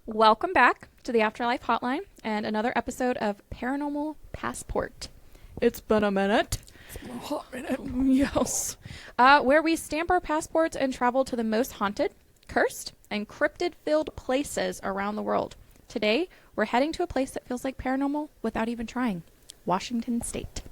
Welcome back to the Afterlife Hotline and another episode of Paranormal Passport. It's been a minute. It's been a hot minute. Yes. Where we stamp our passports and travel to the most haunted, cursed, and cryptid-filled places around the world. Today, we're heading to a place that feels like paranormal without even trying. Washington State.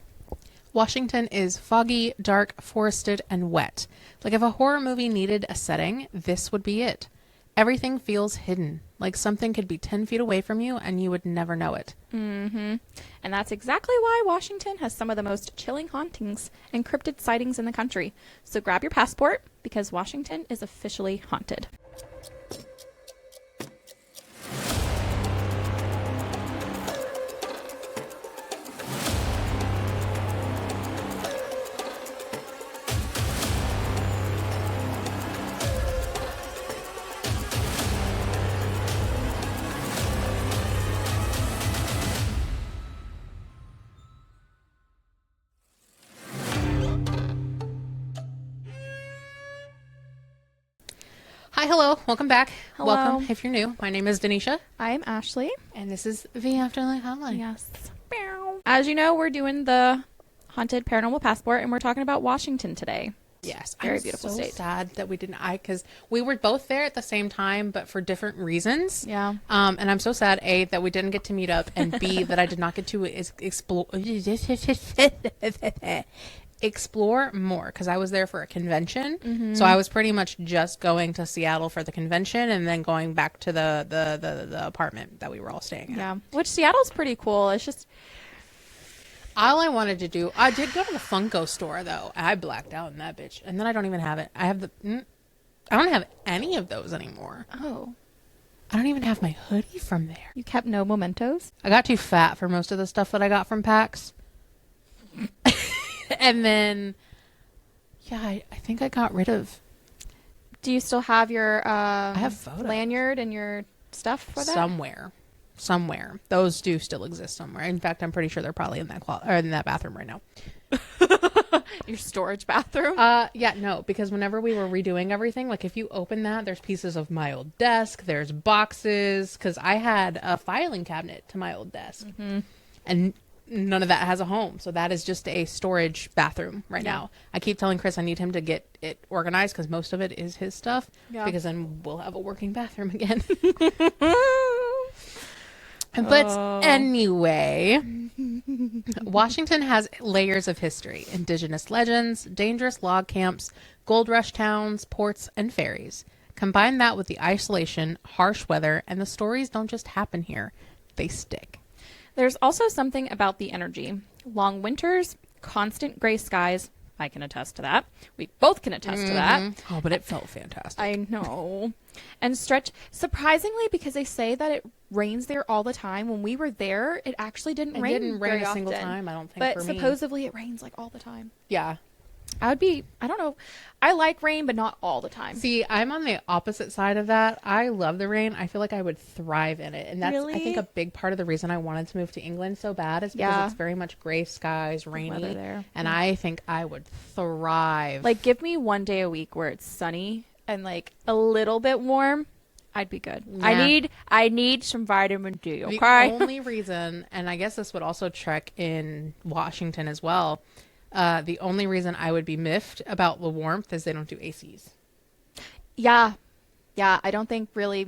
Washington is foggy, dark, forested, and wet. Like if a horror movie needed a setting, this would be it. Everything feels hidden, like something could be 10 feet away from you and you would never know it. Mm-hmm. And that's exactly why Washington has some of the most chilling hauntings and cryptid sightings in the country. So grab your passport, because Washington is officially haunted. Hi, hello, welcome back. Hello. Welcome if you're new. My name is Denisha, I'm Ashley. and this is the Afterlife Hotline. Yes. As you know, we're doing the Haunted Paranormal Passport, and we're talking about Washington today. Yes, Very I'm beautiful so state. sad that we didn't, because we were both there at the same time, but for different reasons. Yeah. And I'm so sad, A, that we didn't get to meet up, and B, that I did not get to explore more, because I was there for a convention. Mm-hmm. So I was pretty much just going to Seattle for the convention and then going back to the apartment that we were all staying at. Yeah. Which Seattle's pretty cool. It's just, All I wanted to do, I did go to the Funko store though. I blacked out in that bitch, and then I don't even have it. I don't have any of those anymore. oh, I don't even have my hoodie from there. you kept no mementos? I got too fat for most of the stuff that I got from PAX. And then, yeah, I think I got rid of Do you still have your I have photos. lanyard and your stuff for that? Somewhere. Those do still exist somewhere. In fact, I'm pretty sure they're probably in that bathroom right now. Your storage bathroom? Yeah, no, because whenever we were redoing everything, like if you open that, there's pieces of my old desk, there's boxes, because I had a filing cabinet to my old desk. Mm-hmm. And none of that has a home. So that is just a storage bathroom right Yeah. now. I keep telling Chris I need him to get it organized because most of it is his stuff. Yeah. Because then we'll have a working bathroom again. But anyway, Washington has layers of history, indigenous legends, dangerous log camps, gold rush towns, ports, and ferries. Combine that with the isolation, harsh weather, and the stories don't just happen here. They stick. There's also something about the energy. Long winters, constant gray skies. I can attest to that. We both can attest to that. Oh, but it felt fantastic. I know. And stretch, surprisingly, because they say that it rains there all the time. When we were there, it actually didn't rain. It didn't rain very a single often. time, I don't think, But for me. supposedly it rains like all the time. Yeah. I don't know. I like rain, but not all the time. See, I'm on the opposite side of that. I love the rain. I feel like I would thrive in it. And that's, Really? I think, a big part of the reason I wanted to move to England so bad is because Yeah. it's very much gray skies, rainy. weather there. And I think I would thrive. Like, give me one day a week where it's sunny and like a little bit warm. I'd be good. Yeah. I need some vitamin D. the Okay. only reason, and I guess this would also check in Washington as well, the only reason I would be miffed about the warmth is they don't do ACs. Yeah. I don't think really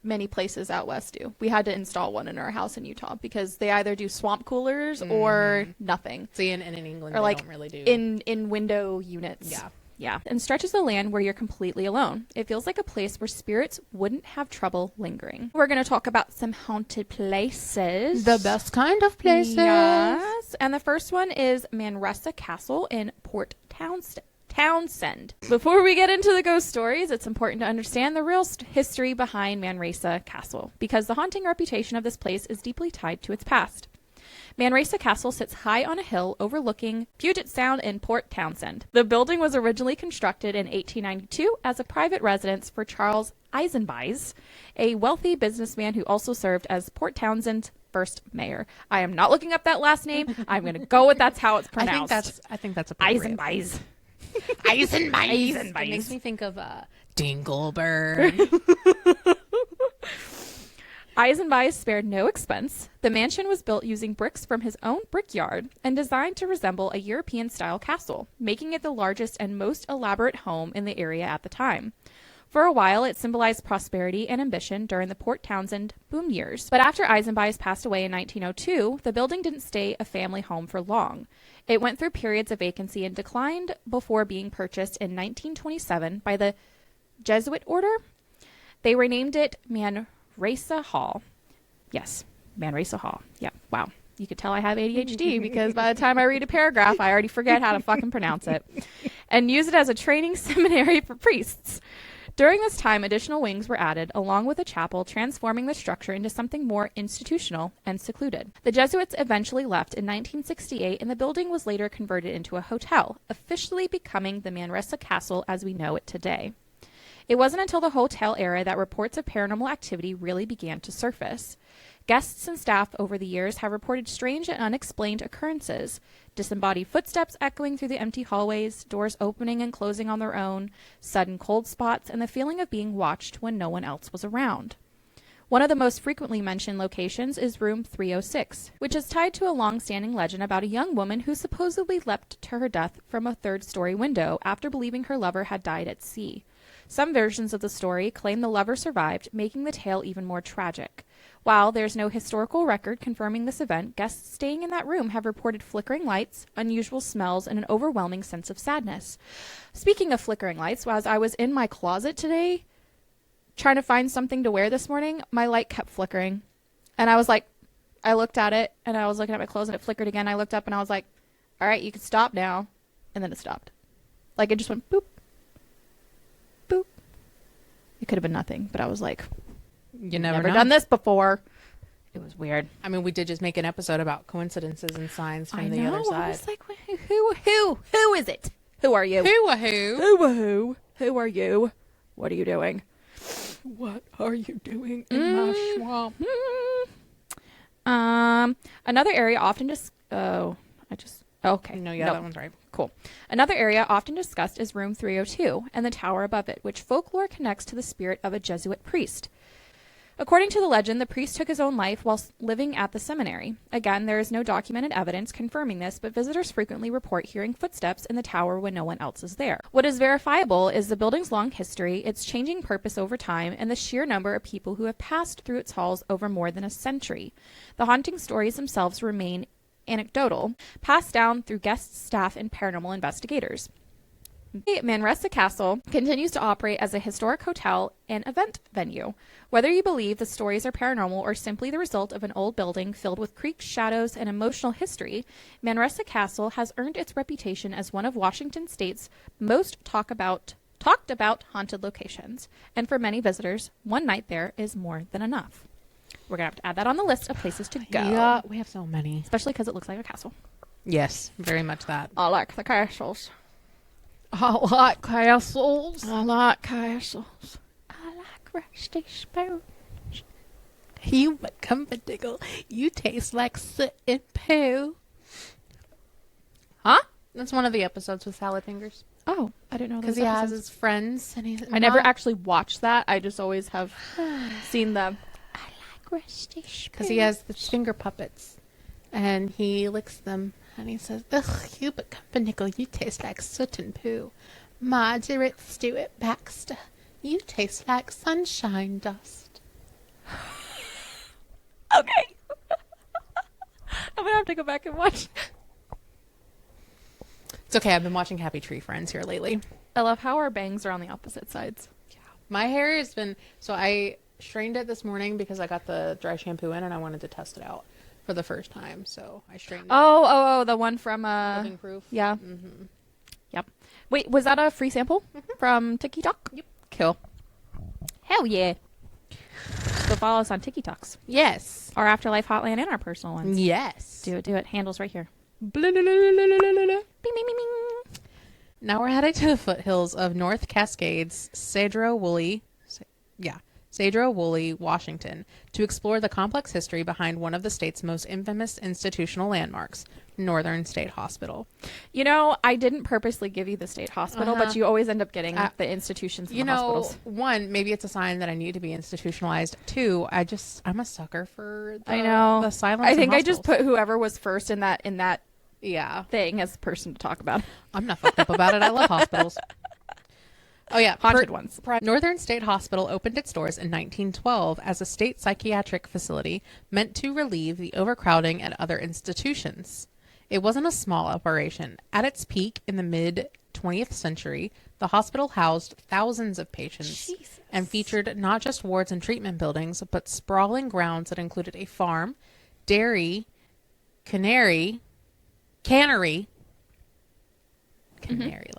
many places out west do. We had to install one in our house in Utah because they either do swamp coolers or nothing. See, and in England, Or they like don't really do. in window units. Yeah. Yeah. And stretches the land where you're completely alone. It feels like a place where spirits wouldn't have trouble lingering. We're going to talk about some haunted places. The best kind of places. Yes. And the first one is Manresa Castle in Port Townsend. Before we get into the ghost stories, it's important to understand the real history behind Manresa Castle, because the haunting reputation of this place is deeply tied to its past. Manresa Castle sits high on a hill overlooking Puget Sound in Port Townsend. The building was originally constructed in 1892 as a private residence for Charles Eisenbeis, a wealthy businessman who also served as Port Townsend's first mayor. I am not looking up that last name. I'm going to go with that's how it's pronounced. I think that's appropriate. Eisenbeis. Eisenbeis. It makes me think of Dingleberg. Eisenbach spared no expense. The mansion was built using bricks from his own brickyard and designed to resemble a European-style castle, making it the largest and most elaborate home in the area at the time. For a while, it symbolized prosperity and ambition during the Port Townsend boom years. But after Eisenbach passed away in 1902, the building didn't stay a family home for long. It went through periods of vacancy and declined before being purchased in 1927 by the Jesuit order. They renamed it Manresa Hall. Yes, Manresa Hall. Yeah, wow. You could tell I have ADHD because by the time I read a paragraph, I already forget how to fucking pronounce it. And use it as a training seminary for priests. During this time, additional wings were added, along with a chapel, transforming the structure into something more institutional and secluded. The Jesuits eventually left in 1968, and the building was later converted into a hotel, officially becoming the Manresa Castle as we know it today. It wasn't until the hotel era that reports of paranormal activity really began to surface. Guests and staff over the years have reported strange and unexplained occurrences, disembodied footsteps echoing through the empty hallways, doors opening and closing on their own, sudden cold spots, and the feeling of being watched when no one else was around. One of the most frequently mentioned locations is room 306, which is tied to a long-standing legend about a young woman who supposedly leapt to her death from a third-story window after believing her lover had died at sea. Some versions of the story claim the lover survived, making the tale even more tragic. While there's no historical record confirming this event, guests staying in that room have reported flickering lights, unusual smells, and an overwhelming sense of sadness. Speaking of flickering lights, as I was in my closet today, trying to find something to wear this morning, my light kept flickering. And I was like, I looked at it, and I was looking at my clothes, and it flickered again. I looked up, and I was like, all right, you can stop now. And then it stopped. Like, it just went boop. Boop. It could have been nothing, but I was like, you never know. Done this before. It was weird. I mean, we did just make an episode about coincidences and signs from the other side. I was like, who is it? Who are you? Who are you? What are you doing? What are you doing in my swamp? Another area often okay. No, yeah, that one's right. Cool. Another area often discussed is room 302 and the tower above it, which folklore connects to the spirit of a Jesuit priest. According to the legend, the priest took his own life while living at the seminary. Again, there is no documented evidence confirming this, but visitors frequently report hearing footsteps in the tower when no one else is there. What is verifiable is the building's long history, its changing purpose over time, and the sheer number of people who have passed through its halls over more than a century. The haunting stories themselves remain anecdotal, passed down through guests, staff, and paranormal investigators. Manresa Castle continues to operate as a historic hotel and event venue. Whether you believe the stories are paranormal or simply the result of an old building filled with creaks, shadows, and emotional history, Manresa Castle has earned its reputation as one of Washington State's most talked about haunted locations. And for many visitors, one night there is more than enough. We're going to have to add that on the list of places to go. Yeah, we have so many. Especially because it looks like a castle. Yes, very much that. I like the castles. I like castles. I like castles. I like rusty spoons. You McCumberdiggle, you taste like soot and poo. Huh? That's one of the episodes with Salad Fingers. Oh, I didn't know because he has his friends, and he's. I never actually watched that. I just always have seen the. I like rusty spoons. Because he has the finger puppets, and he licks them. And he says, ugh, you but Pumpernickel, you taste like soot and poo. Margaret Stewart Baxter, you taste like sunshine dust. Okay. I'm going to have to go back and watch. It's okay, I've been watching Happy Tree Friends here lately. I love how our bangs are on the opposite sides. Yeah. My hair has been, so I strained it this morning because I got the dry shampoo in and I wanted to test it out for the first time, so I straightened it. Oh, the one from Living Proof. Yeah. Yep. Wait, was that a free sample from TikTok? Yep. Cool. Hell yeah. So follow us on TikToks. Yes. Our Afterlife Hotline and our personal ones. Yes. Do it. Handles right here. Bing, bing, bing. Now we're heading to the foothills of North Cascades, Cedro Sedro-Woolley, Washington, to explore the complex history behind one of the state's most infamous institutional landmarks, Northern State Hospital. You know, I didn't purposely give you the state hospital, but you always end up getting the institutions and the hospitals. One, maybe it's a sign that I need to be institutionalized. Two, I'm a sucker for the silence. I think I just put whoever was first in that thing as the person to talk about. I'm not fucked up about it. I love hospitals. Oh, yeah. Haunted ones. Northern State Hospital opened its doors in 1912 as a state psychiatric facility meant to relieve the overcrowding at other institutions. It wasn't a small operation. At its peak in the mid-20th century, the hospital housed thousands of patients and featured not just wards and treatment buildings, but sprawling grounds that included a farm, dairy, cannery,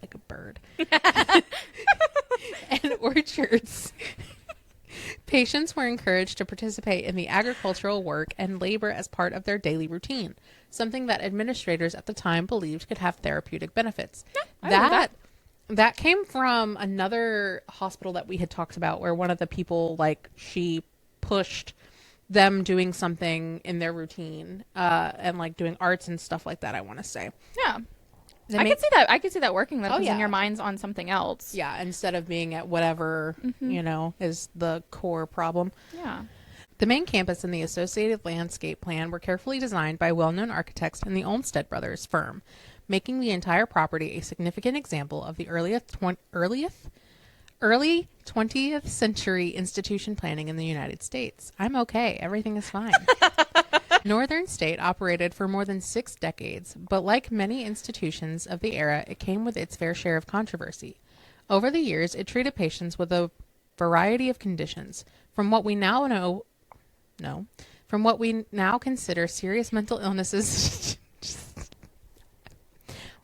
like a bird, and orchards. Patients were encouraged to participate in the agricultural work and labor as part of their daily routine, something that administrators at the time believed could have therapeutic benefits. That came from another hospital that we had talked about, where one of the people, like, she pushed them doing something in their routine, and like doing arts and stuff like that, I want to say. Yeah. I could see that working though, because your mind's on something else. Yeah, instead of being at whatever, is the core problem. Yeah. The main campus and the associated landscape plan were carefully designed by well-known architects in the Olmsted Brothers firm, making the entire property a significant example of the early 20th century institution planning in the United States. I'm okay. Everything is fine. Northern State operated for more than 6 decades, but like many institutions of the era, it came with its fair share of controversy. Over the years, it treated patients with a variety of conditions, from what we now consider serious mental illnesses.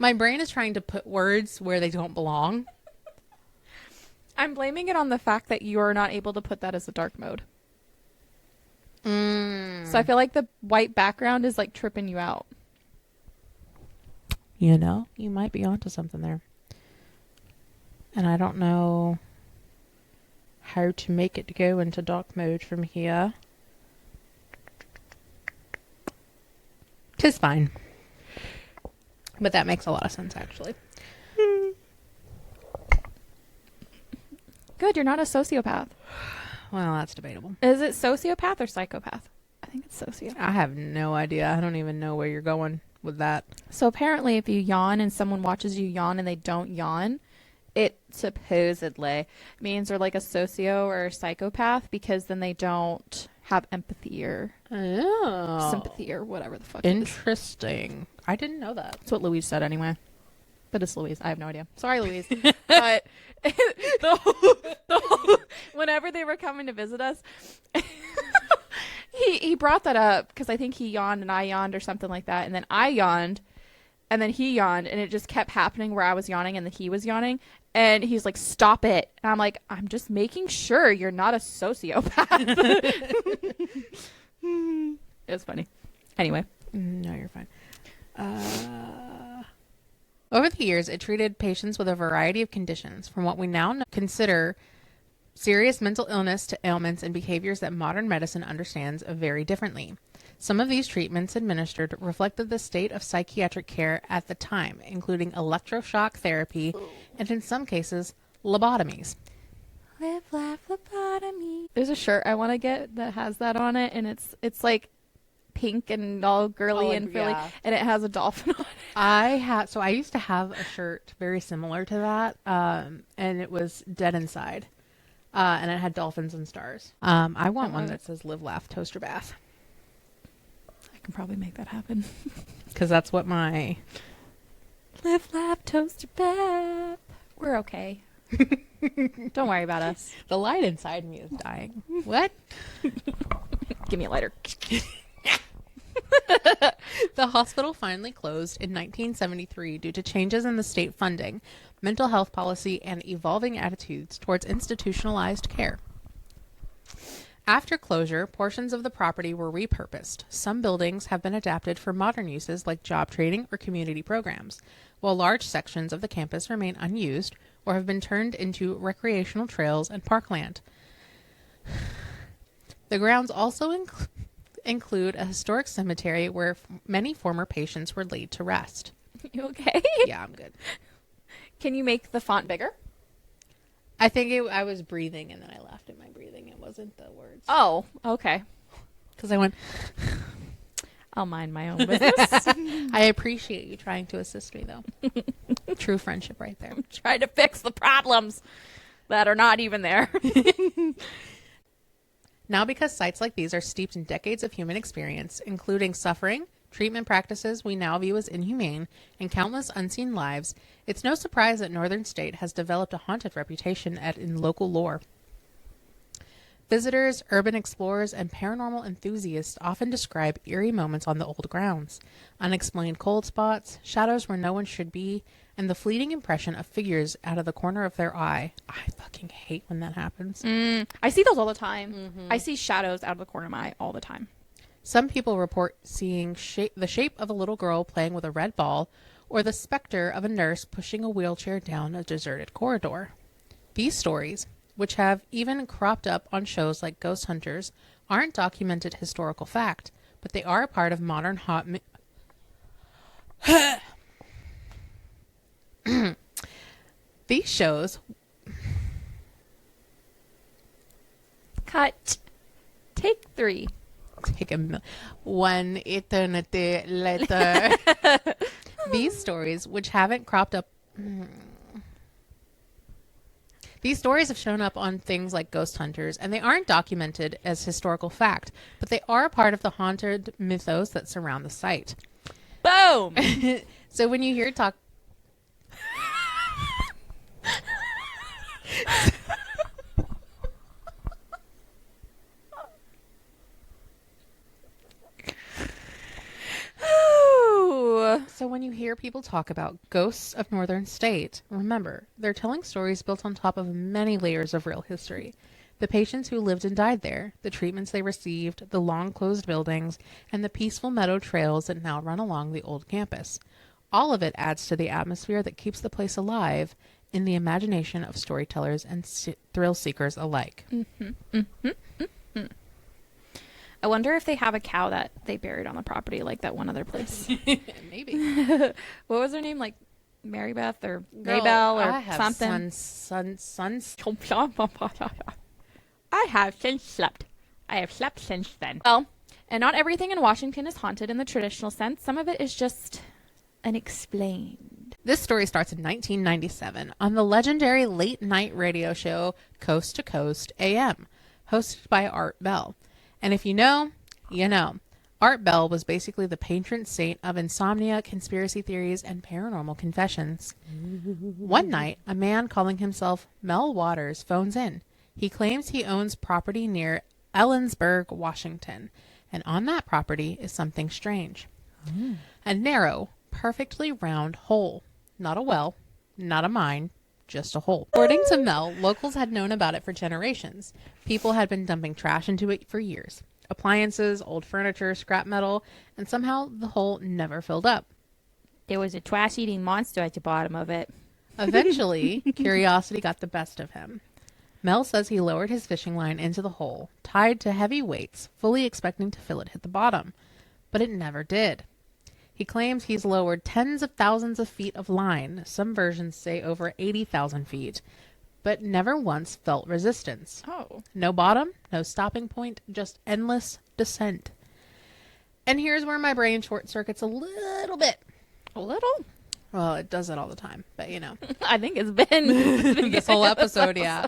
My brain is trying to put words where they don't belong. I'm blaming it on the fact that you're not able to put that as a dark mode. So I feel like the white background is like tripping you out. You know, you might be onto something there. And I don't know how to make it go into dark mode from here. 'Tis fine. But that makes a lot of sense, actually. Good, you're not a sociopath. Well, that's debatable. Is it sociopath or psychopath? I think it's sociopath. I have no idea. I don't even know where you're going with that. So apparently if you yawn and someone watches you yawn and they don't yawn, it supposedly means they're like a socio or a psychopath, because then they don't have empathy or sympathy or whatever the fuck. Interesting. I didn't know that. That's what Louise said anyway. But it's Louise. I have no idea. Sorry, Louise. But whenever they were coming to visit us, he brought that up because I think he yawned and I yawned or something like that. And then I yawned and then he yawned, and it just kept happening where I was yawning and then he was yawning. And he's like, stop it. And I'm like, I'm just making sure you're not a sociopath. It was funny. Anyway. No, you're fine. Over the years, it treated patients with a variety of conditions, from what we now consider serious mental illness to ailments and behaviors that modern medicine understands very differently. Some of these treatments administered reflected the state of psychiatric care at the time, including electroshock therapy and, in some cases, lobotomies. Live, laugh, lobotomy. There's a shirt I want to get that has that on it, and it's like pink and all girly and frilly, and it has a dolphin on it. I used to have a shirt very similar to that, and it was Dead Inside, and it had dolphins and stars. I want one that says Live, Laugh, Toaster Bath. I can probably make that happen. Because that's what my... Live, laugh, toaster bath. We're okay. Don't worry about us. The light inside me is dying. What? Give me a lighter. The hospital finally closed in 1973 due to changes in the state funding, mental health policy, and evolving attitudes towards institutionalized care. After closure, portions of the property were repurposed. Some buildings have been adapted for modern uses like job training or community programs, while large sections of the campus remain unused or have been turned into recreational trails and parkland. The grounds also include a historic cemetery where many former patients were laid to rest. You okay? Yeah, I'm good. Can you make the font bigger? I think I was breathing and then I laughed at my breathing. It wasn't the words. Oh, okay. Because I went... I'll mind my own business. I appreciate you trying to assist me, though. True friendship right there. I'm trying to fix the problems that are not even there. Now, because sites like these are steeped in decades of human experience, including suffering, treatment practices we now view as inhumane, and countless unseen lives, it's no surprise that Northern State has developed a haunted reputation in local lore. Visitors, urban explorers, and paranormal enthusiasts often describe eerie moments on the old grounds, unexplained cold spots, shadows where no one should be, and the fleeting impression of figures out of the corner of their eye. I fucking hate when that happens. I see those all the time. Mm-hmm. I see shadows out of the corner of my eye all the time. Some people report seeing the shape of a little girl playing with a red ball, or the specter of a nurse pushing a wheelchair down a deserted corridor. These stories, which have even cropped up on shows like Ghost Hunters, aren't documented historical fact, but they are a part of modern These shows... Cut. Take 3. Take one eternity later. These stories, which haven't cropped up... These stories have shown up on things like Ghost Hunters, and they aren't documented as historical fact, but they are a part of the haunted mythos that surround the site. Boom! So when you hear talk... So when you hear people talk about ghosts of Northern State, remember, they're telling stories built on top of many layers of real history. The patients who lived and died there, the treatments they received, the long closed buildings, and the peaceful meadow trails that now run along the old campus. All of it adds to the atmosphere that keeps the place alive in the imagination of storytellers and thrill seekers alike. Mm-hmm. Mm-hmm. Mm-hmm. I wonder if they have a cow that they buried on the property like that one other place. Maybe. What was her name? Like Mary Beth or Maybell or something? I have since slept. I have slept since then. Well, and not everything in Washington is haunted in the traditional sense. Some of it is just unexplained. This story starts in 1997 on the legendary late-night radio show Coast to Coast AM, hosted by Art Bell. And if you know, you know. Art Bell was basically the patron saint of insomnia, conspiracy theories, and paranormal confessions. One night, a man calling himself Mel Waters phones in. He claims he owns property near Ellensburg, Washington, and on that property is something strange. A narrow, perfectly round hole. Not a well, not a mine, just a hole. According to Mel, locals had known about it for generations. People had been dumping trash into it for years. Appliances, old furniture, scrap metal, and somehow the hole never filled up. There was a trash-eating monster at the bottom of it. Eventually, curiosity got the best of him. Mel says he lowered his fishing line into the hole, tied to heavy weights, fully expecting to feel it hit the bottom. But it never did. He claims he's lowered tens of thousands of feet of line, some versions say over 80,000 feet, but never once felt resistance. Oh. No bottom, no stopping point, just endless descent. And here's where my brain short circuits a little bit. A little? Well, it does it all the time, but you know. I think it's been this whole episode, yeah.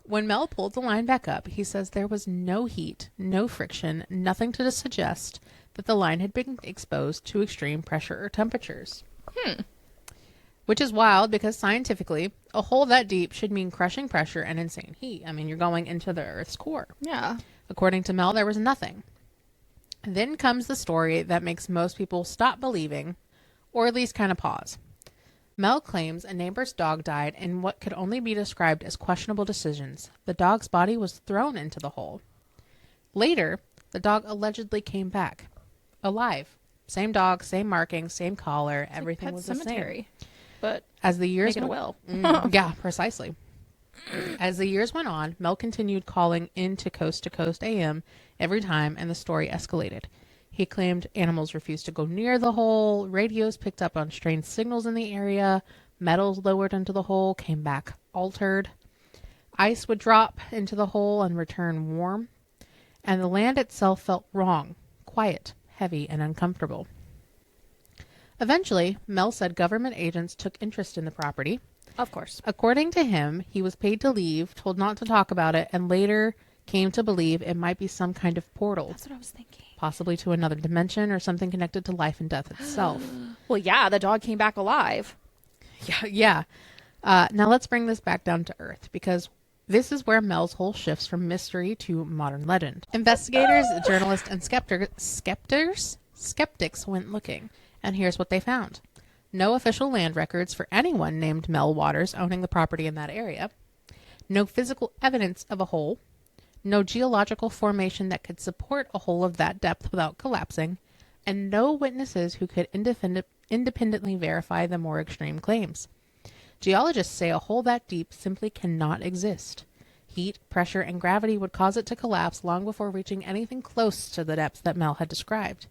When Mel pulled the line back up, he says there was no heat, no friction, nothing to suggest that the line had been exposed to extreme pressure or temperatures. Which is wild because scientifically, a hole that deep should mean crushing pressure and insane heat. I mean, you're going into the Earth's core. Yeah. According to Mel, there was nothing. Then comes the story that makes most people stop believing, or at least kind of pause. Mel claims a neighbor's dog died in what could only be described as questionable decisions. The dog's body was thrown into the hole. Later, the dog allegedly came back. Alive. Same dog, same markings, same collar, everything was the same. But as the years make it a will. Yeah, precisely. As the years went on, Mel continued calling into Coast AM every time, and the story escalated. He claimed animals refused to go near the hole, radios picked up on strange signals in the area, metals lowered into the hole came back altered, ice would drop into the hole and return warm, and the land itself felt wrong, quiet, heavy, and uncomfortable. Eventually, Mel said government agents took interest in the property. Of course. According to him, he was paid to leave, told not to talk about it, and later came to believe it might be some kind of portal. That's what I was thinking. Possibly to another dimension or something connected to life and death itself. Well, yeah, the dog came back alive. Yeah. Now let's bring this back down to earth, because this is where Mel's whole shifts from mystery to modern legend. Investigators, journalists, and skeptics went looking, and here's what they found. No official land records for anyone named Mel Waters owning the property in that area. No physical evidence of a hole. No geological formation that could support a hole of that depth without collapsing. And no witnesses who could independently verify the more extreme claims. Geologists say a hole that deep simply cannot exist. Heat, pressure, and gravity would cause it to collapse long before reaching anything close to the depths that Mel had described.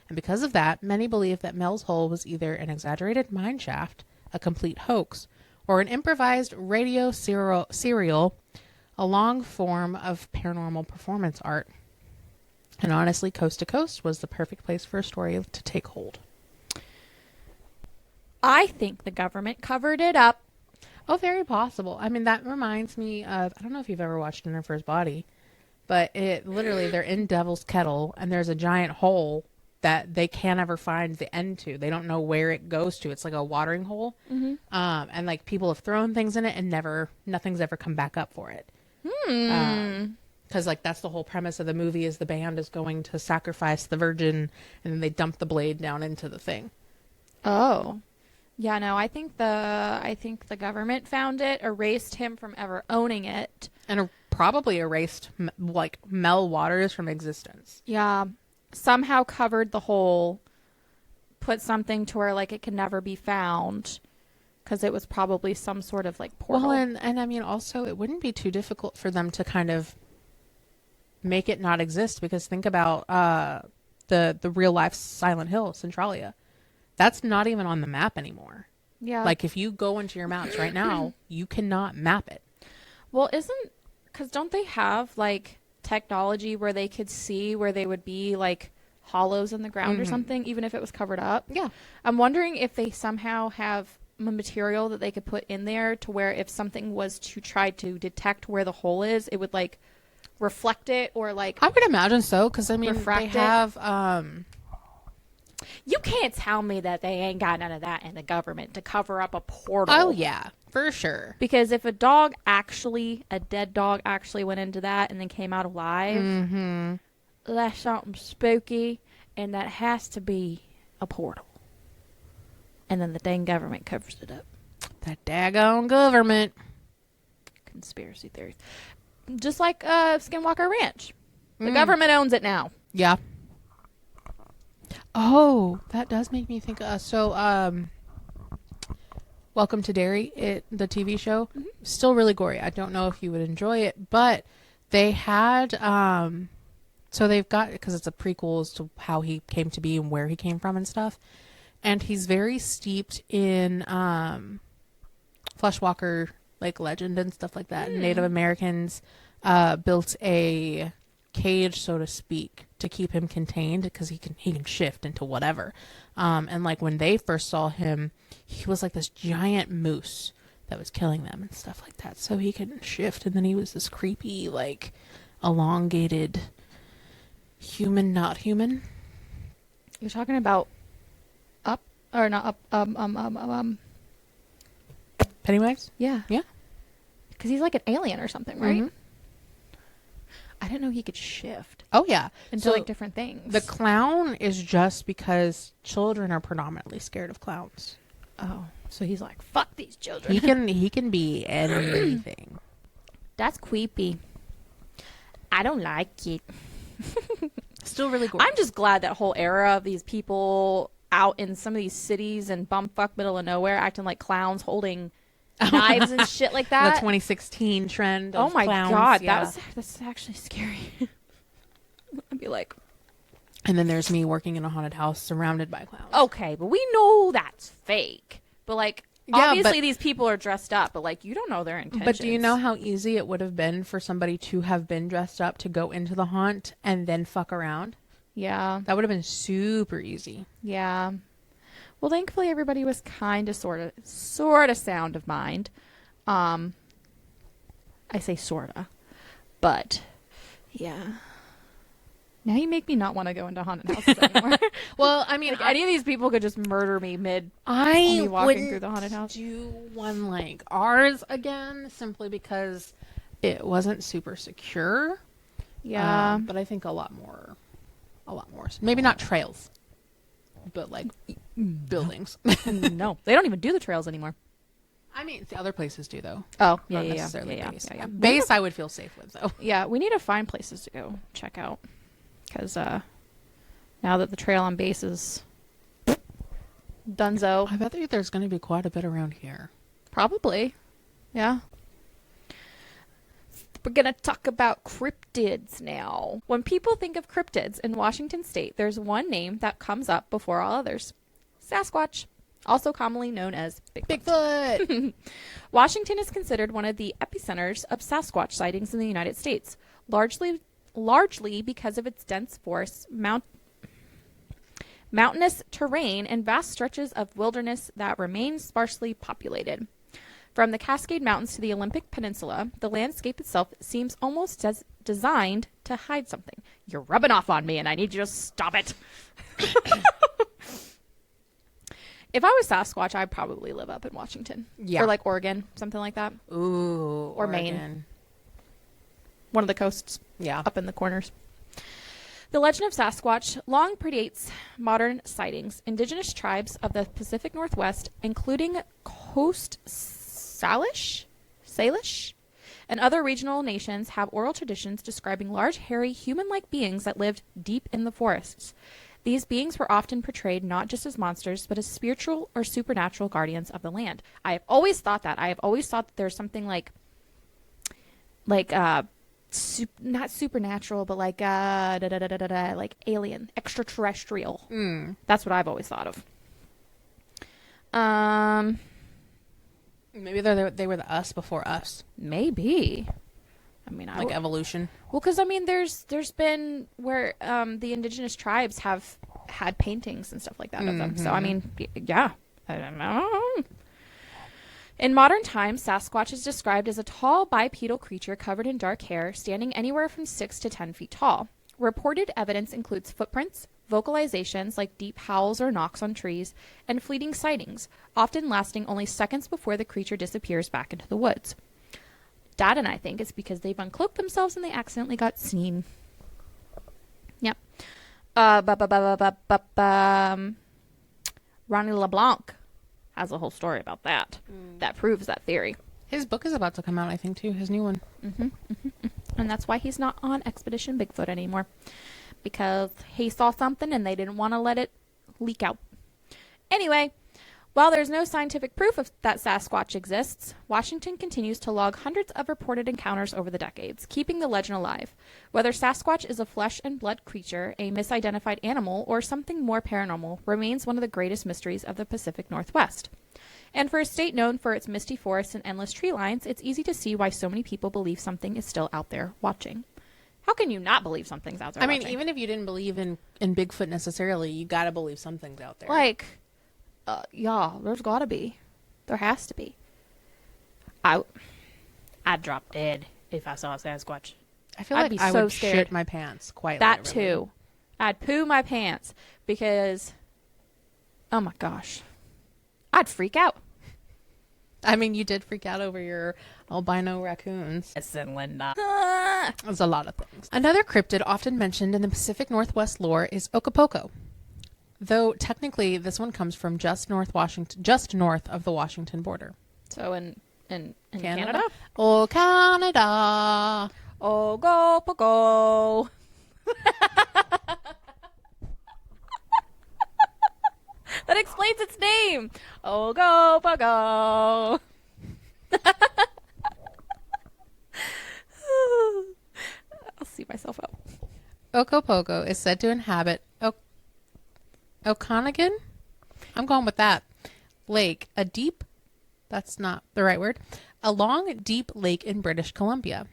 And because of that, many believe that Mel's hole was either an exaggerated mine shaft, a complete hoax, or an improvised radio serial, a long form of paranormal performance art. And honestly, Coast to Coast was the perfect place for a story to take hold. I think the government covered it up. Oh, very possible. I mean, that reminds me of, I don't know if you've ever watched Dinner for His Body, but it literally, they're in Devil's Kettle, and there's a giant hole that they can't ever find the end to. They don't know where it goes to. It's like a watering hole. Mm-hmm. And like people have thrown things in it and nothing's ever come back up for it. Because like that's the whole premise of the movie is the band is going to sacrifice the virgin and then they dump the blade down into the thing. Oh. Yeah, no, I think the government found it, erased him from ever owning it. And probably erased like Mel Waters from existence. Yeah. Somehow covered the hole, put something to where like it could never be found, because it was probably some sort of like portal. Well, and I mean also it wouldn't be too difficult for them to kind of make it not exist, because think about the real life Silent Hill, Centralia. That's not even on the map anymore. Yeah. Like if you go into your maps right now, you cannot map it. Well, because don't they have like technology where they could see where they would be like hollows in the ground or something, even if it was covered up? Yeah. I'm wondering if they somehow have material that they could put in there to where if something was to try to detect where the hole is, it would like reflect it or like I would imagine so, because I mean refract they have you can't tell me that they ain't got none of that in the government to cover up a portal. Oh yeah, for sure. Because if a dead dog actually went into that and then came out alive, that's something spooky, and that has to be a portal. And then the dang government covers it up. That daggone government. Conspiracy theories. Just like Skinwalker Ranch. The government owns it now. Yeah. Oh, that does make me think. Welcome to Derry, the TV show, still really gory. I don't know if you would enjoy it, but they had, so they've got, because it's a prequel as to how he came to be and where he came from and stuff. And he's very steeped in Fleshwalker like legend and stuff like that. Native Americans built a cage, so to speak, to keep him contained, because he can shift into whatever. And like when they first saw him, he was like this giant moose that was killing them and stuff like that. So he could shift, and then he was this creepy, like elongated human, not human. You're talking about Up or not Up? Pennywise? Yeah. Yeah. Because he's like an alien or something, right? I didn't know he could shift. Oh yeah, into like different things. The clown is just because children are predominantly scared of clowns. Oh, so he's like, fuck these children. He can be anything. That's creepy. I don't like it. Still really gorgeous. I'm just glad that whole era of these people out in some of these cities and bumfuck middle of nowhere acting like clowns holding knives and shit like that. The 2016 trend. Oh Of my clowns. god, Yeah. that's actually scary. I'd be like, And then there's me working in a haunted house surrounded by clowns. okay, but we know that's fake. But like, Yeah, obviously but- these people are dressed up, but like, you don't know their intentions. But do you know how easy it would have been for somebody to have been dressed up to go into the haunt and then fuck around? Yeah, That would have been super easy. yeah. Well, thankfully everybody was kind of, sort of sound of mind. I say sorta, but yeah. Now you make me not want to go into haunted houses anymore. Well, I mean, Like, any of these people could just murder me mid I me walking wouldn't through the haunted house. do one like ours again, simply because it wasn't super secure. Yeah. But I think a lot more. Maybe not trails, but like buildings. No, they don't even do the trails anymore. I mean, the other places do though. Oh, Not necessarily base. yeah. Base, I would feel safe with though. Yeah, we need to find places to go check out. Because now that the trail on base is donezo. I bet there's going to be quite a bit around here. Probably. Yeah. We're going to talk about cryptids now. When people think of cryptids in Washington state, there's one name that comes up before all others. Sasquatch, also commonly known as Bigfoot. Bigfoot. Washington is considered one of the epicenters of Sasquatch sightings in the United States, largely because of its dense forests, mountainous terrain, and vast stretches of wilderness that remain sparsely populated. From the Cascade Mountains to the Olympic Peninsula, the landscape itself seems almost as designed to hide something. You're rubbing off on me, and I need you to stop it. If I was Sasquatch, I'd probably live up in Washington. Yeah. Or like Oregon, something like that. Ooh. Or Maine. Oregon. One of the coasts Yeah. up in the corners. The legend of Sasquatch long predates modern sightings. Indigenous tribes of the Pacific Northwest, including Coast Salish, and other regional nations, have oral traditions describing large, hairy, human-like beings that lived deep in the forests. These beings were often portrayed not just as monsters, but as spiritual or supernatural guardians of the land. I have always thought that. I have always thought that there's something like not supernatural, but like like alien, extraterrestrial. That's what I've always thought of. Maybe they were the us before us. Maybe. I mean, Like evolution. well, because I mean, there's been where the indigenous tribes have had paintings and stuff like that of them. So I mean, yeah, I don't know. In modern times, Sasquatch is described as a tall bipedal creature covered in dark hair, standing anywhere from 6 to 10 feet tall. Reported evidence includes footprints, vocalizations like deep howls or knocks on trees, and fleeting sightings, often lasting only seconds before the creature disappears back into the woods. Dad and I think it's because they've uncloaked themselves and they accidentally got seen. Yep. Ronnie LeBlanc has a whole story about that. That proves that theory. His book is about to come out, I think, too. His new one. And that's why he's not on Expedition Bigfoot anymore. Because he saw something and they didn't want to let it leak out. Anyway, while there's no scientific proof that Sasquatch exists, Washington continues to log hundreds of reported encounters over the decades, keeping the legend alive. Whether Sasquatch is a flesh and blood creature, a misidentified animal, or something more paranormal remains one of the greatest mysteries of the Pacific Northwest. And for a state known for its misty forests and endless tree lines, it's easy to see why so many people believe something is still out there watching. How can you not believe something's out there watching? I mean, even if you didn't believe in Bigfoot necessarily, you gotta believe something's out there. Like, yeah, there's gotta be. There has to be. I'd drop dead if I saw a Sasquatch. I feel I'd like be I so would scared. shit my pants quite That literally. too. I'd poo my pants because, oh my gosh, I'd freak out. I mean, you did freak out over your albino raccoons. Listen, Linda. There's a lot of things. Another cryptid often mentioned in the Pacific Northwest lore is Ogopogo. Though technically this one comes from just north of the Washington border. So in Canada? Oh, Canada. Ogopogo. That explains its name. Ogopogo. Ogopogo is said to inhabit Okanagan? I'm going with that. Lake, that's not the right word, a long, deep lake in British Columbia.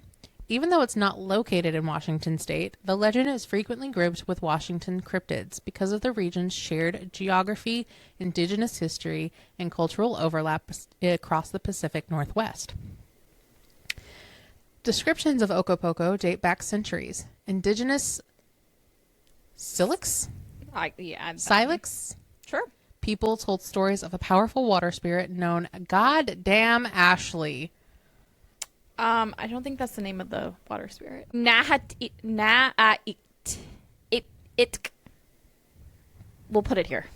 Even though it's not located in Washington state, the legend is frequently grouped with Washington cryptids because of the region's shared geography, indigenous history, and cultural overlap across the Pacific Northwest. Descriptions of Ogopogo date back centuries. Indigenous Silex? Sure. People told stories of a powerful water spirit known Goddamn Ashley. I don't think that's the name of the water spirit. We'll put it here.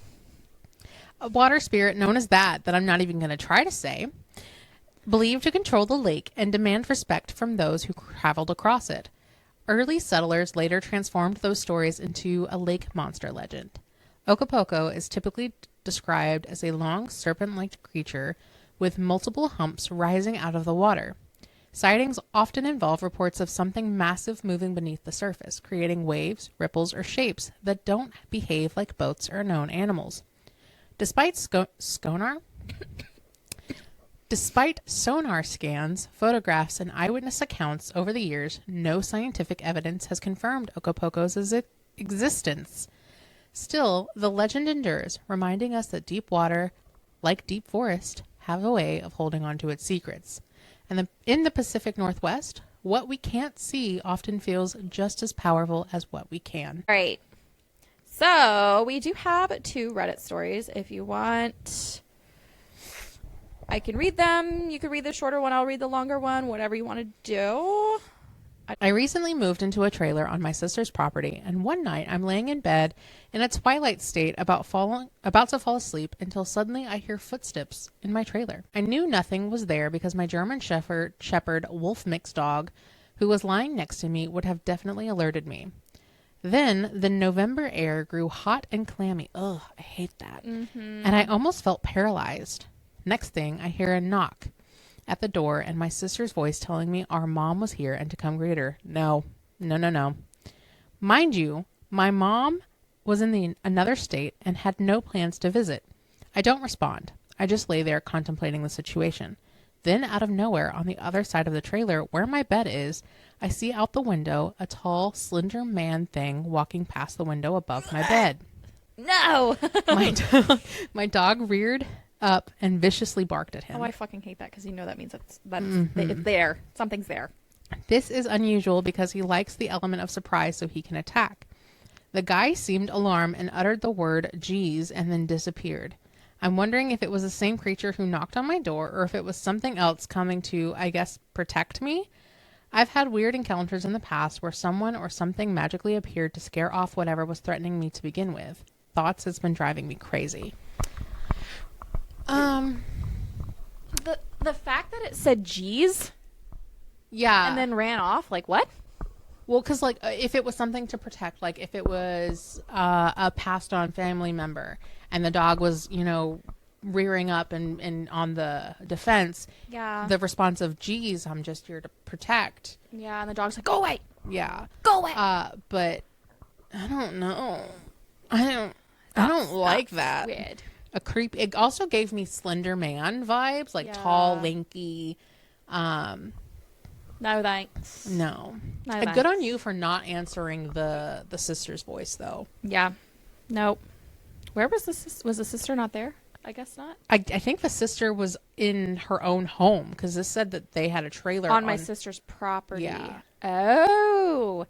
A water spirit known as that I'm not even going to try to say, believed to control the lake and demand respect from those who traveled across it. Early settlers later transformed those stories into a lake monster legend. Ogopogo is typically described as a long serpent-like creature with multiple humps rising out of the water. Sightings often involve reports of something massive moving beneath the surface, creating waves, ripples, or shapes that don't behave like boats or known animals. Despite sonar scans, photographs, and eyewitness accounts over the years, no scientific evidence has confirmed Ogopogo's existence. Still, the legend endures, reminding us that deep water, like deep forest, have a way of holding on to its secrets. And in the Pacific Northwest, what we can't see often feels just as powerful as what we can. All right. So we do have 2 Reddit stories. If you want, I can read them. You can read the shorter one. I'll read the longer one. Whatever you want to do. I recently moved into a trailer on my sister's property, and one night I'm laying in bed in a twilight state about to fall asleep until suddenly I hear footsteps in my trailer. I knew nothing was there because my German Shepherd wolf mix dog, who was lying next to me, would have definitely alerted me. Then the November air grew hot and clammy. Ugh, I hate that. Mm-hmm. And I almost felt paralyzed. Next thing, I hear a knock at the door and my sister's voice telling me our mom was here and to come greet her. No. Mind you, my mom was in another state and had no plans to visit. I don't respond. I just lay there contemplating the situation. Then out of nowhere, on the other side of the trailer where my bed is, I see out the window a tall, slender man thing walking past the window above my bed. No! My dog reared up and viciously barked at him. Oh, I fucking hate that because that means it's there. Something's there. This is unusual because he likes the element of surprise so he can attack. The guy seemed alarmed and uttered the word "geez" and then disappeared. I'm wondering if it was the same creature who knocked on my door or if it was something else coming to, I guess, protect me. I've had weird encounters in the past where someone or something magically appeared to scare off whatever was threatening me to begin with. Thoughts has been driving me crazy. The fact that it said "geez," yeah, and then ran off, like what? Well, because if it was something to protect, like if it was a passed on family member, and the dog was rearing up and on the defense, yeah, the response of "geez, I'm just here to protect." Yeah, and the dog's like, "Go away." Yeah, go away. But I don't know. I don't like that. Weird. It also gave me Slender Man vibes, like tall, lanky. No thanks. No thanks. Good on you for not answering the sister's voice, though. Yeah. Nope. Where was the sister? Was the sister not there? I guess not. I think the sister was in her own home because this said that they had a trailer on my sister's property. Yeah. Oh.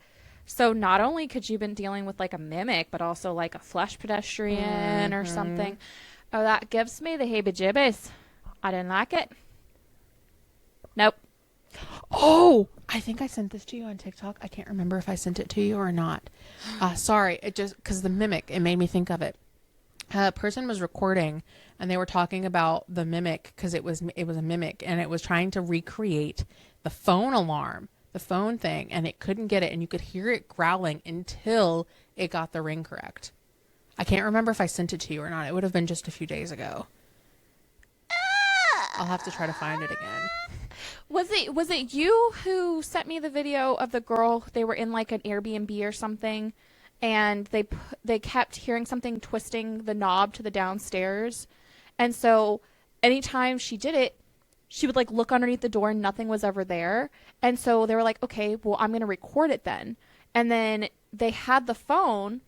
So not only could you have been dealing with like a mimic, but also like a flesh pedestrian or something. Oh, that gives me the heebie-jeebies. I didn't like it. Nope. Oh, I think I sent this to you on TikTok. I can't remember if I sent it to you or not. Sorry, it just because the mimic, it made me think of it. A person was recording and they were talking about the mimic because it was a mimic and it was trying to recreate the phone alarm, the phone thing, and it couldn't get it, and you could hear it growling until it got the ring correct. I can't remember if I sent it to you or not. It would have been just a few days ago. I'll have to try to find it again. Was it you who sent me the video of the girl? They were in like an Airbnb or something, and they kept hearing something twisting the knob to the downstairs, and so anytime she did it, she would like look underneath the door and nothing was ever there. And so they were like, okay, well, I'm going to record it then. And then they had the phone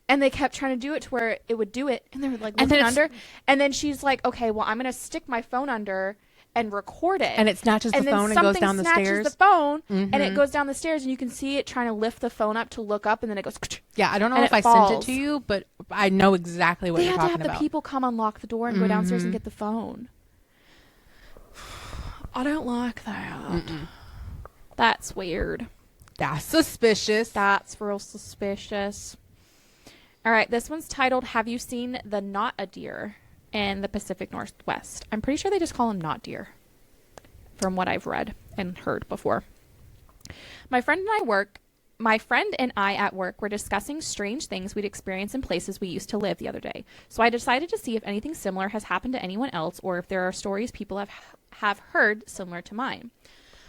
and they kept trying to do it to where it would do it. And they were like looking under. And then she's like, okay, well, I'm going to stick my phone under and record it. And it snatches the phone and goes down the stairs. And the phone and it goes down the stairs and you can see it trying to lift the phone up to look up and then it goes. Yeah, I don't know if I sent it to you, but I know exactly what you're talking about. They had to have the people come unlock the door and go downstairs and get the phone. I don't like that. That's weird. That's suspicious. That's real suspicious. All right, this one's titled, Have You Seen the Not a Deer in the Pacific Northwest? I'm pretty sure they just call them not deer, from what I've read and heard before. My friend and I at work were discussing strange things we'd experienced in places we used to live the other day. So I decided to see if anything similar has happened to anyone else or if there are stories people have heard similar to mine.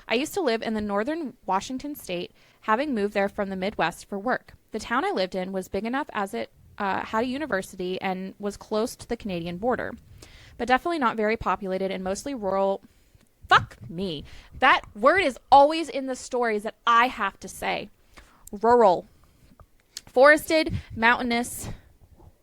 I used to live in the northern Washington state, having moved there from the Midwest for work. The town I lived in was big enough as it had a university and was close to the Canadian border, but definitely not very populated and mostly rural. Fuck me. That word is always in the stories that I have to say. Rural. Forested, mountainous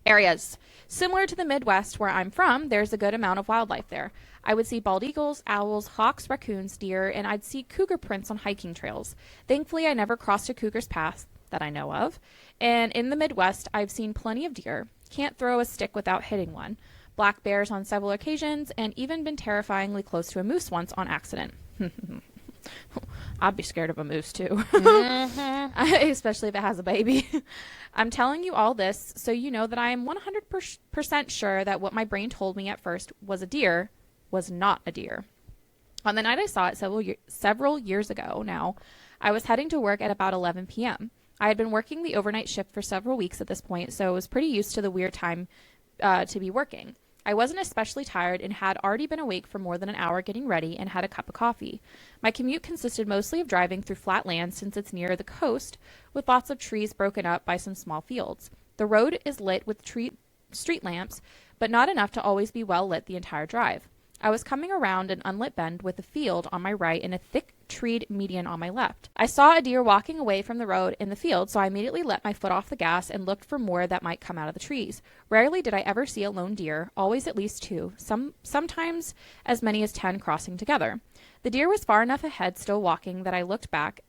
areas. Similar to the Midwest where I'm from, there's a good amount of wildlife there. I would see bald eagles, owls, hawks, raccoons, deer, and I'd see cougar prints on hiking trails. Thankfully, I never crossed a cougar's path that I know of. And in the Midwest, I've seen plenty of deer. Can't throw a stick without hitting one. Black bears on several occasions, and even been terrifyingly close to a moose once on accident. I'd be scared of a moose too. Especially if it has a baby. I'm telling you all this so you know that I am 100% sure that what my brain told me at first was a deer was not a deer. On the night I saw it several years ago now, I was heading to work at about 11 p.m. I had been working the overnight shift for several weeks at this point, so I was pretty used to the weird time to be working. I wasn't especially tired and had already been awake for more than an hour getting ready and had a cup of coffee. My commute consisted mostly of driving through flat land since it's near the coast, with lots of trees broken up by some small fields. The road is lit with street lamps, but not enough to always be well lit the entire drive. I was coming around an unlit bend with a field on my right and a thick treed median on my left. I saw a deer walking away from the road in the field, so I immediately let my foot off the gas and looked for more that might come out of the trees. Rarely did I ever see a lone deer, always at least two, sometimes as many as 10 crossing together. The deer was far enough ahead, still walking, that I looked back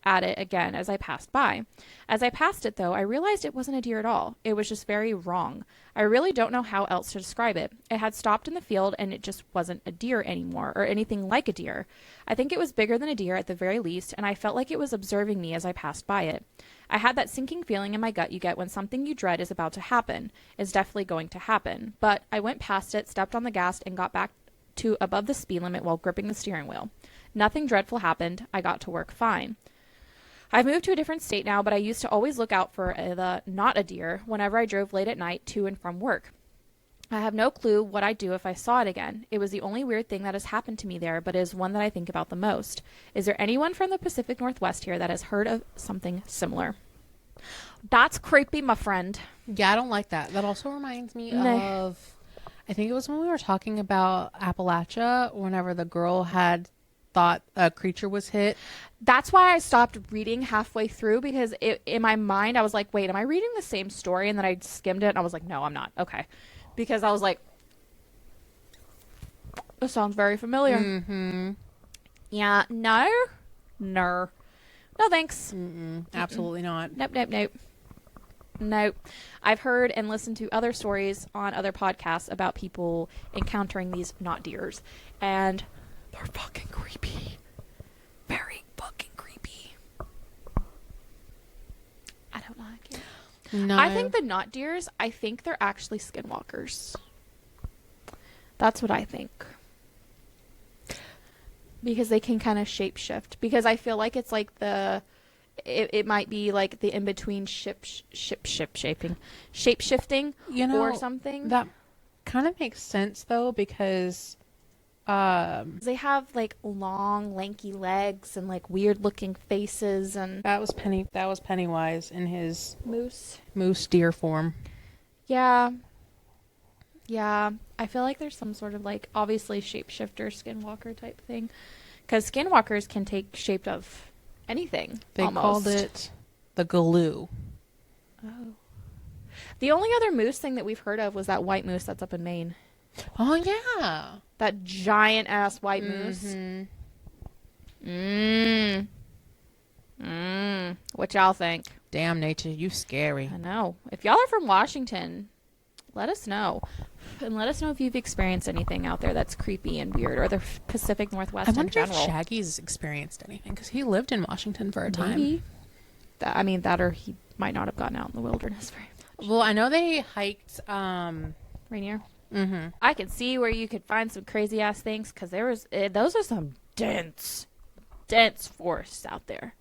at it again as I passed by. As I passed it, though, I realized it wasn't a deer at all. It was just very wrong. I really don't know how else to describe it. It had stopped in the field and it just wasn't a deer anymore or anything like a deer. I think it was bigger than a deer at the very least, and I felt like it was observing me as I passed by it. I had that sinking feeling in my gut you get when something you dread is about to happen, is definitely going to happen. But I went past it, stepped on the gas, and got back to above the speed limit while gripping the steering wheel. Nothing dreadful happened. I got to work fine. I've moved to a different state now, but I used to always look out for the not a deer whenever I drove late at night to and from work. I have no clue what I'd do if I saw it again. It was the only weird thing that has happened to me there, but is one that I think about the most. Is there anyone from the Pacific Northwest here that has heard of something similar? That's creepy, my friend. Yeah, I don't like that. That also reminds me of, I think it was when we were talking about Appalachia, whenever the girl had thought a creature was hit. That's why I stopped reading halfway through, because in my mind I was like, wait, am I reading the same story? And then I skimmed it and I was like, no, I'm not. Okay. Because I was like, this sounds very familiar. Mm-hmm. Yeah, no thanks. Absolutely not. Nope. I've heard and listened to other stories on other podcasts about people encountering these not deers, and they're fucking creepy. Very fucking creepy. I don't like it. No. I think the not deers, I think they're actually skinwalkers. That's what I think. Because they can kind of shapeshift. Because I feel like it's like it might be like the in-between shape-shifting, you know, or something. That kind of makes sense, though, because They have like long, lanky legs and like weird looking faces and That was Pennywise in his moose deer form. Yeah. Yeah. I feel like there's some sort of like obviously shapeshifter skinwalker type thing. Because skinwalkers can take shape of anything. They almost. called it the Galoo. Oh. The only other moose thing that we've heard of was that white moose that's up in Maine. Oh, yeah. That giant ass white moose. What y'all think? Damn, nature, you scary. I know. If y'all are from Washington, let us know. And let us know if you've experienced anything out there that's creepy and weird, or the Pacific Northwest in general. I wonder if Shaggy's experienced anything, because he lived in Washington for a time. Maybe. That or he might not have gotten out in the wilderness very much. Well, I know they hiked Rainier. Mm-hmm. I could see where you could find some crazy ass things, because those are some dense forests out there.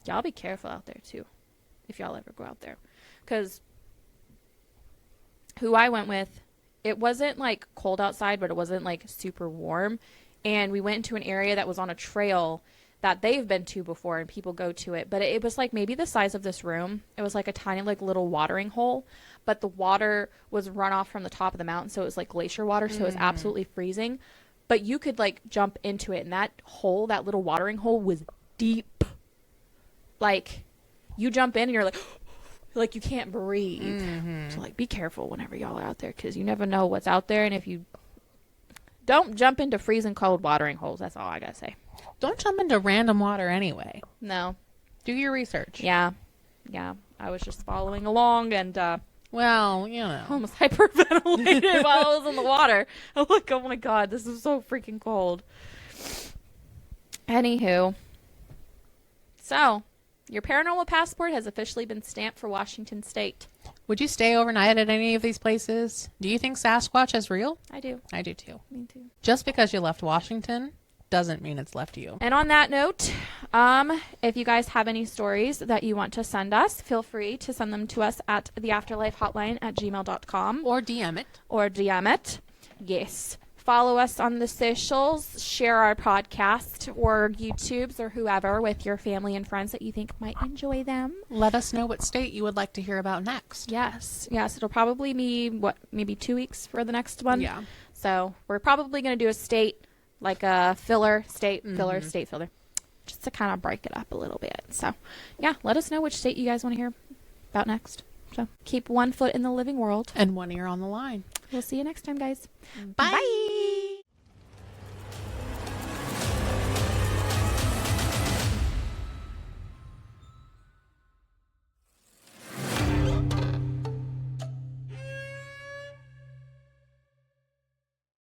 Y'all be careful out there too, if y'all ever go out there, because who I went with, it wasn't like cold outside, but it wasn't like super warm, and we went into an area that was on a trail that they've been to before and people go to it, but it was like maybe the size of this room. It was like a tiny like little watering hole, but the water was run off from the top of the mountain, so it was like glacier water, so it was absolutely freezing, but you could like jump into it, and that little watering hole was deep. Like you jump in and you're like you can't breathe. So like be careful whenever y'all are out there, because you never know what's out there, and if you don't jump into freezing cold watering holes, that's all I gotta say. Don't jump into random water anyway. No. Do your research. Yeah. I was just following along and well, you know, almost hyperventilated while I was in the water. I'm like, oh my god, this is so freaking cold. Anywho, so your paranormal passport has officially been stamped for Washington State. Would you stay overnight at any of these places? Do you think Sasquatch is real? I do. I do too. Me too. Just because you left Washington doesn't mean it's left you. And on that note, if you guys have any stories that you want to send us, feel free to send them to us at the Afterlife Hotline at gmail.com. Or DM it. Yes. Follow us on the socials, share our podcast or YouTubes or whoever with your family and friends that you think might enjoy them. Let us know what state you would like to hear about next. Yes. It'll probably be, maybe 2 weeks for the next one? Yeah. So we're probably going to do a state, like a state filler, just to kind of break it up a little bit. So, yeah, let us know which state you guys want to hear about next. So keep one foot in the living world. And one ear on the line. We'll see you next time, guys. Bye.